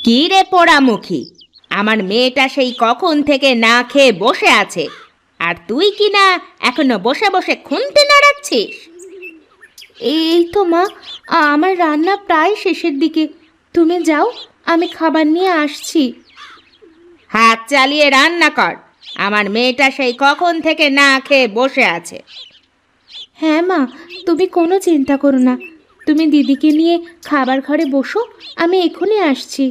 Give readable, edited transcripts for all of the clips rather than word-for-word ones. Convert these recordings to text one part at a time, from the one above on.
কি রে পোড়ামুখী, আমার মেয়েটা সেই কখন থেকে না খেয়ে বসে আছে, আর তুই কি না এখনো বসে বসে খুন্তি নাড়াচ্ছিস? এই তো মা, আমার রান্না প্রায় শেষের দিকে। তুমি যাও, আমি খাবার নিয়ে আসছি। হাত চালিয়ে রান্না কর, আমার মেয়েটা সেই কখন থেকে না খেয়ে বসে আছে। হ্যাঁ মা, তুমি কোনো চিন্তা করো না। তুমি দিদিকে নিয়ে খাবার ঘরে বসো, আমি এখনই আসছি।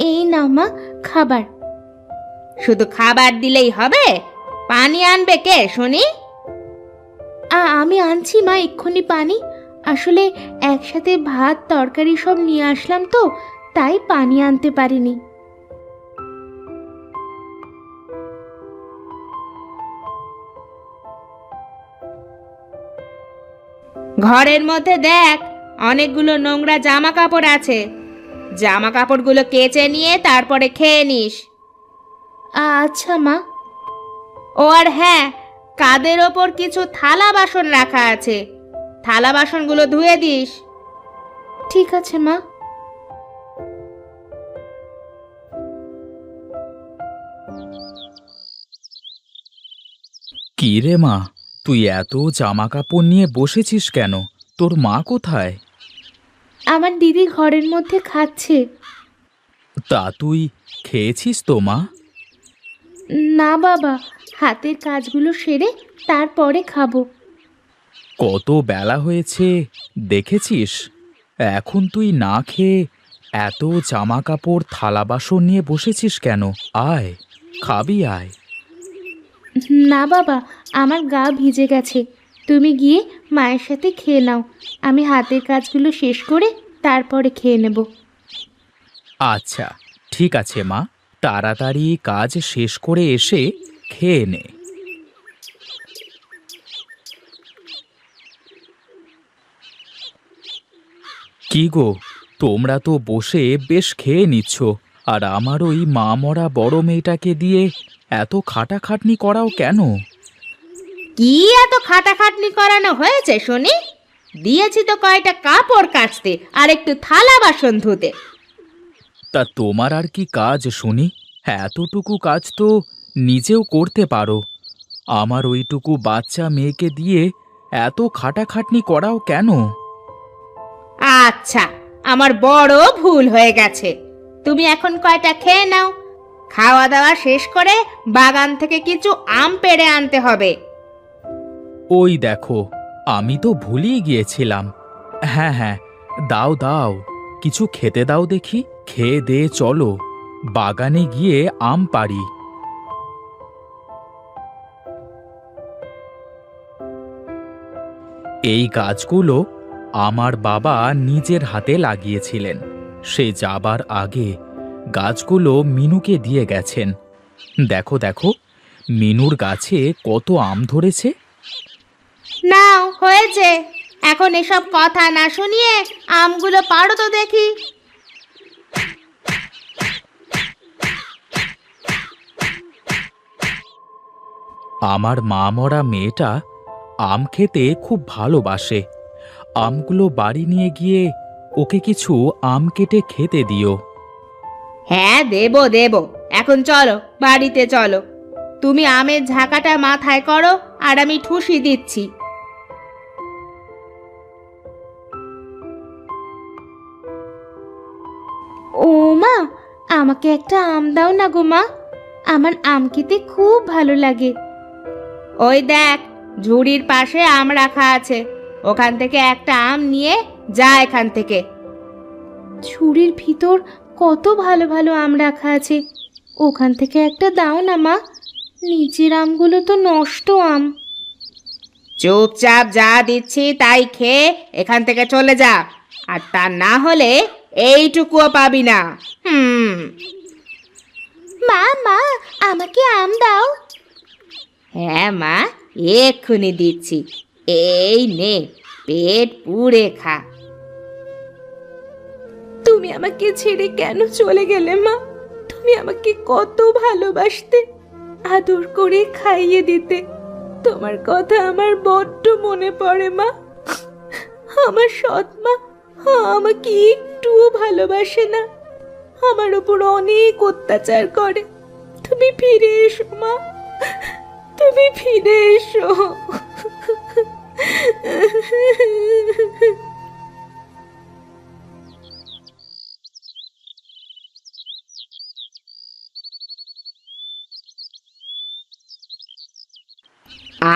এই নাও মা, খাবার। শুধু খাবার দিলেই হবে? পানি আনবে কে শুনি? আমি আনছি মা, এক্ষুনি পানি। আসলে একসাথে ভাত তরকারি সব নিয়ে আসলাম তো, তাই পানি আনতে পারিনি। ঘরের মধ্যে দেখ, অনেকগুলো নোংরা জামা কাপড় আছে। জামা কাপড়গুলো কেচে নিয়ে তারপরে খেয়ে নিস। আচ্ছা মা। ও আর হ্যাঁ, কাদের ওপর কিছু থালা বাসন রাখা আছে, থালা বাসনগুলো ধুয়ে দিস। ঠিক আছে মা। কি রে মা, তুই এত জামা কাপড় নিয়ে বসেছিস কেন? তোর মা কোথায়? আমার দিদি ঘরের মধ্যে খাচ্ছে। তা তুই খেয়েছিস তো মা? না বাবা, হাতের কাজগুলো সেরে তারপরে খাবো। কত বেলা হয়েছে দেখেছিস? এখন তুই না খেয়ে এত জামা কাপড় থালা বাসন নিয়ে বসেছিস কেন? আয়, খাবি আয়। না বাবা, আমার গা ভিজে গেছে। তুমি গিয়ে মায়ের সাথে খেয়ে নাও, আমি হাতের কাজগুলো শেষ করে তারপরে খেয়ে নেব। আচ্ছা, ঠিক আছে মা, তাড়াতাড়ি কাজ শেষ করে এসে খেয়ে নে। কি গো, তোমরা তো বসে বেশ খেয়ে নিচ্ছ, আর আমার ওই মা মরা বড় মেয়েটাকে দিয়ে এত খাটাখাটনি করাও কেন? কি এত খাটাখাটনি করানো হয়েছে শুনি? দিয়েছি তো কয়টা কাপড় কাচতে আর একটু থালা বাসন ধুতে। তা তোমার আর কি কাজ শুনি? এতটুকু কাজ তো নিজেও করতে পারো। আমার ওইটুকু বাচ্চা মেয়েকে দিয়ে এত খাটাখাটনি করাও কেন? আচ্ছা, আমার বড় ভুল হয়ে গেছে। তুমি এখন কয়টা খেয়ে নাও, খাওয়া দাওয়া শেষ করে বাগান থেকে কিছু আম পেড়ে আনতে হবে। ওই দেখো, আমি তো ভুলিয়ে গিয়েছিলাম। হ্যাঁ হ্যাঁ, দাও দাও, কিছু খেতে দাও দেখি। খেয়ে দে চলো, বাগানে গিয়ে আম পাড়ি। এই গাছগুলো আমার বাবা নিজের হাতে লাগিয়েছিলেন। সে যাবার আগে গাছগুলো মিনুকে দিয়ে গেছেন। দেখো দেখো, মিনুর গাছে কত আম ধরেছে। নাও, হয়েছে। এখন এসব কথা না শুনিয়ে আমগুলো পাড়ো তো দেখি। আমার মা মরা মেয়েটা আম খেতে খুব ভালোবাসে। আমগুলো বাড়ি নিয়ে গিয়ে ওকে কিছু আম কেটে খেতে দিও। হ্যাঁ, দেবো দেবো। এখন চলো, বাড়িতে চলো। তুমি আমের ঝাঁকাটা মাথায় করো, আর আমি ঠুসি দিচ্ছি। ও মা, আমাকে একটা আম দাও না গো মা, আমার আম খেতে খুব ভালো লাগে। ওই দেখ, ঝুড়ির পাশে আম রাখা আছে, ওখান থেকে একটা আম নিয়ে যা এখান থেকে। ঝুড়ির ভিতর কত ভালো ভালো আম রাখা আছে, ওখান থেকে একটা দাও না মা। নিচের আমগুলো তো নষ্ট আম। চুপচাপ যা দিচ্ছি তাই খেয়ে এখান থেকে চলে যা, আর তা না হলে এইটুকুও পাবি না। মা মা, আমাকে আম দাও। হ্যাঁ মা, এক্ষুনি দিচ্ছি। এই নে, পেট পুড়ে খা। তুমি আমাকে ছেড়ে কেন চলে গেলে মা? তুমি আমাকে কত ভালোবাসতে, আদর করে খাইয়ে দিতে। তোমার কথা আমার বড্ড মনে পড়ে মা। আমার সৎ মা আমাকে একটুও ভালোবাসে না, আমার উপর অনেক অত্যাচার করে। তুমি ফিরে এসো মা, তুমি ফিরে এসো।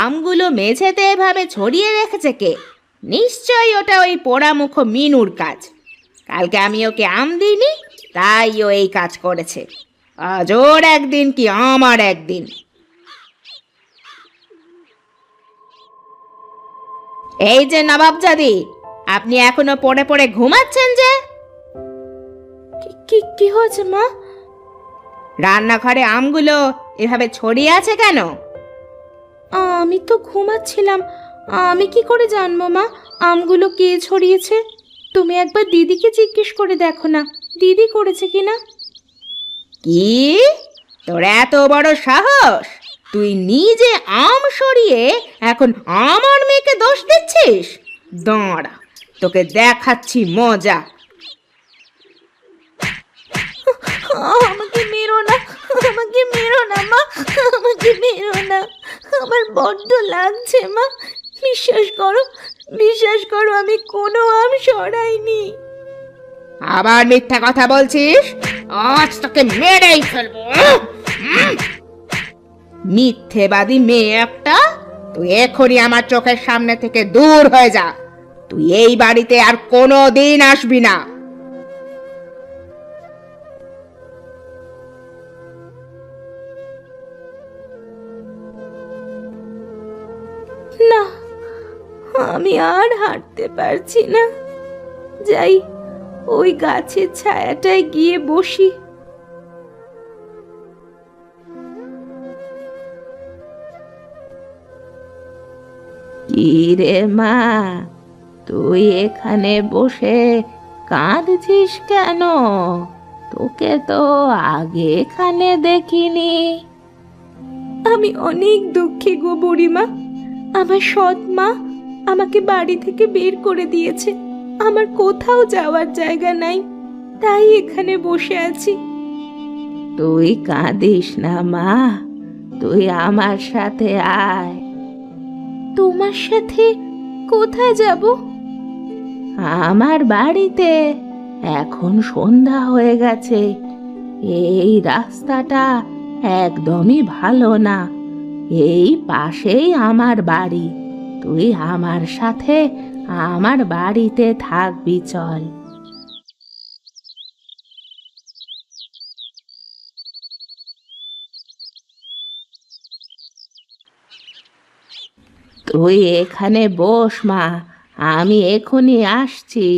আমগুলো মেঝেতে এভাবে ছড়িয়ে রেখেছে কে? নিশ্চয়ই ওটা ওই পোড়ামুখ মিনুর কাজ। কালকে আমি ওকে আম দিইনি, তাই ও এই কাজ করেছে। আজ ওর একদিন কি আমার একদিন। এই যে নবাবজাদি, আপনি এখনো পড়ে পড়ে ঘুমাচ্ছেন যে? কি কি হয়েছে মা? রান্নাঘরে আমগুলো এভাবে ছড়িয়ে আছে কেন? আমি তো ঘুমাচ্ছিলাম, আমি কি করে জানবো মা আমগুলো কে ছড়িয়েছে? তুমি একবার দিদিকে জিজ্ঞেস করে দেখো না, দিদি করেছে কিনা। কি, তোর এত বড় সাহস? তুই নিজে আম সরিয়ে এখন আমার মেয়েকে দোষ দিচ্ছিস? দাঁড়া, তোকে দেখাচ্ছি মজা। আমাকে মেরো না, আমাকে মেরো না মা, আমাকে মেরো না, আমার বড্ড লাগছে মা। বিশ্বাস করো আমি কোনো আম সরাইনি। আবার মিথ্যা কথা বলছিস? আজ তোকে মেরেই ফেলবো। মিথ্যেবাদী মেয়ে একটা! তুই এখনই আমার চোখের সামনে থেকে দূর হয়ে যা। তুই এই বাড়িতে আর কোনো দিন আসবি না। না, আমি আর হাঁটতে পারছি না। যাই, ওই গাছের ছায়াটায় গিয়ে বসি। কি রে মা, তুই এখানে বসে কাঁদছিস কেন? তোকে তো আগে এখানে দেখিনি। আমি অনেক দুঃখী গো বুড়িমা। আমার সৎ মা আমাকে বাড়ি থেকে বের করে দিয়েছে, আমার কোথাও যাওয়ার জায়গা নাই, তাই এখানে বসে আছি। তুই কাঁদিস না মা, তুই আমার সাথে আয়। তোমার সাথে কোথায় যাব? আমার বাড়িতে। এখন সন্ধ্যা হয়ে গেছে, এই রাস্তাটা একদমই ভালো না। এই পাশেই আমার বাড়ি, তুই আমার সাথে আমার বাড়িতে থাকবি, চল। তুই এখানে বস মা, আমি এখনই আসছি।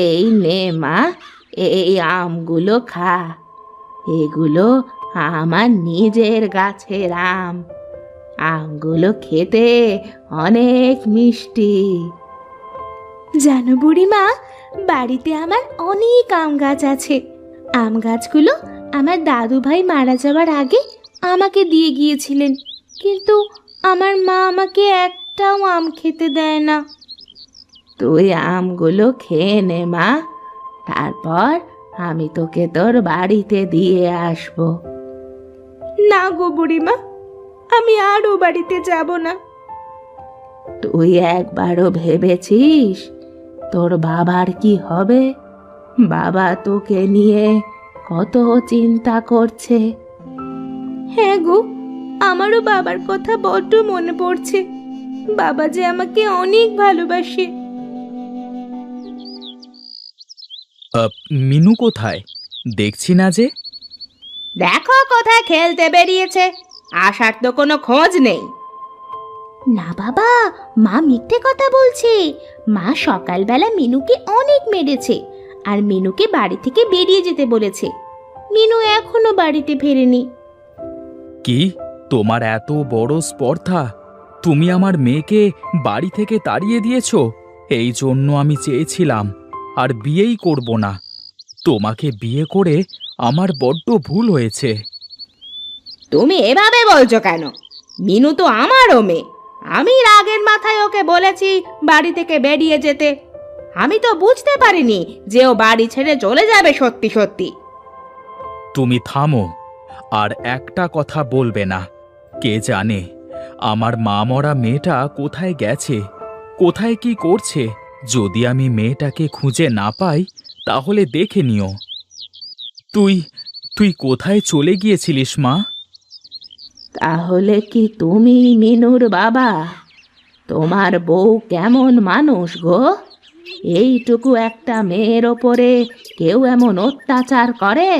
এই নে মা, এই আমগুলো খা। এগুলো আমার নিজের গাছের আম। আমগুলো খেতে অনেক মিষ্টি। জানো বুড়িমা, বাড়িতে আমার অনেক আম গাছ আছে। আম গাছগুলো আমার দাদু ভাই মারা যাওয়ার আগে আমাকে দিয়ে গিয়েছিলেন, কিন্তু আমার মা আমাকে একটাও আম খেতে দেয় না। তুই আমগুলো খেয়ে নে মা, তারপর আমি তোকে তোর বাড়িতে দিয়ে আসব। না গো বুড়িমা, আমি আর ও বাড়িতে যাব না। তুই একবারও ভেবেছিস তোর বাবার কি হবে? বাবা তোকে নিয়ে কত চিন্তা করছে। হ্যাঁ গো, আমারও বাবার কথা বড্ড মনে পড়ছে। বাবা যে আমাকে অনেক ভালোবাসে। মিনু কোথায়? দেখছি না যে। দেখো কোথায় খেলতে বেরিয়েছে, আসার তো কোনো খোঁজ নেই। না বাবা, মা মিথ্যে কথা বলছে। মা সকালবেলা মিনুকে অনেক মেরেছে আর মিনুকে বাড়ি থেকে বেরিয়ে যেতে বলেছে। মিনু এখনো বাড়িতে ফেরেনি। কি, তোমার এত বড় স্পর্ধা? তুমি আমার মেয়েকে বাড়ি থেকে তাড়িয়ে দিয়েছো। এই জন্য আমি চেয়েছিলাম আর বিয়েই করব না। তোমাকে বিয়ে করে আমার বড্ড ভুল হয়েছে। তুমি এভাবে বলছো কেন? মিনু তো আমারও মেয়ে। আমি রাগের মাথায় ওকে বলেছি বাড়ি থেকে বেরিয়ে যেতে। আমি তো বুঝতে পারিনি যে ও বাড়ি ছেড়ে চলে যাবে সত্যি সত্যি। তুমি থামো, আর একটা কথা বলবে না। কে জানে আমার মা মরা মেয়েটা কোথায় গেছে, কোথায় কি করছে। যদি আমি মেয়েটাকে খুঁজে না পাই তাহলে দেখে নিও। তুই তুই কোথায় চলে গিয়েছিলিস মা? তাহলে কি তুমি মিনুর বাবা? তোমার বউ কেমন মানুষ গো? এইটুকু একটা মেয়ের ওপরে কেউ এমন অত্যাচার করে?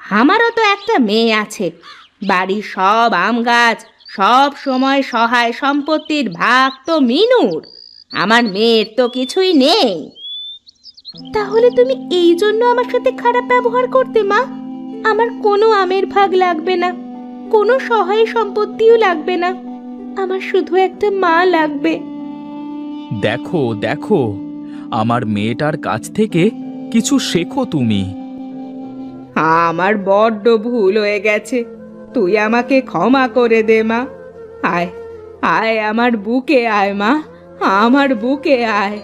আমারও তো একটা মেয়ে আছে। বাড়ির সব আম গাছ, সব সময় সহায় সম্পত্তির ভাগ তো মিনুর। আমার মেয়ের তো কিছুই নেই। তাহলে তুমি এই জন্য আমার সাথে খারাপ ব্যবহার করতে মা? আমার কোনো আমের ভাগ লাগবে না, কোনো সহায় সম্পত্তিও লাগবে না। আমার শুধু একটা মা লাগবে। দেখো দেখো, আমার মেয়েটার কাছ থেকে কিছু শেখো তুমি। আমার বড্ড ভুল হয়ে গেছে। তুই আমাকে ক্ষমা করে দে মা। আয়, আয় আমার বুকে আয় মা, আমার বুকে আয়।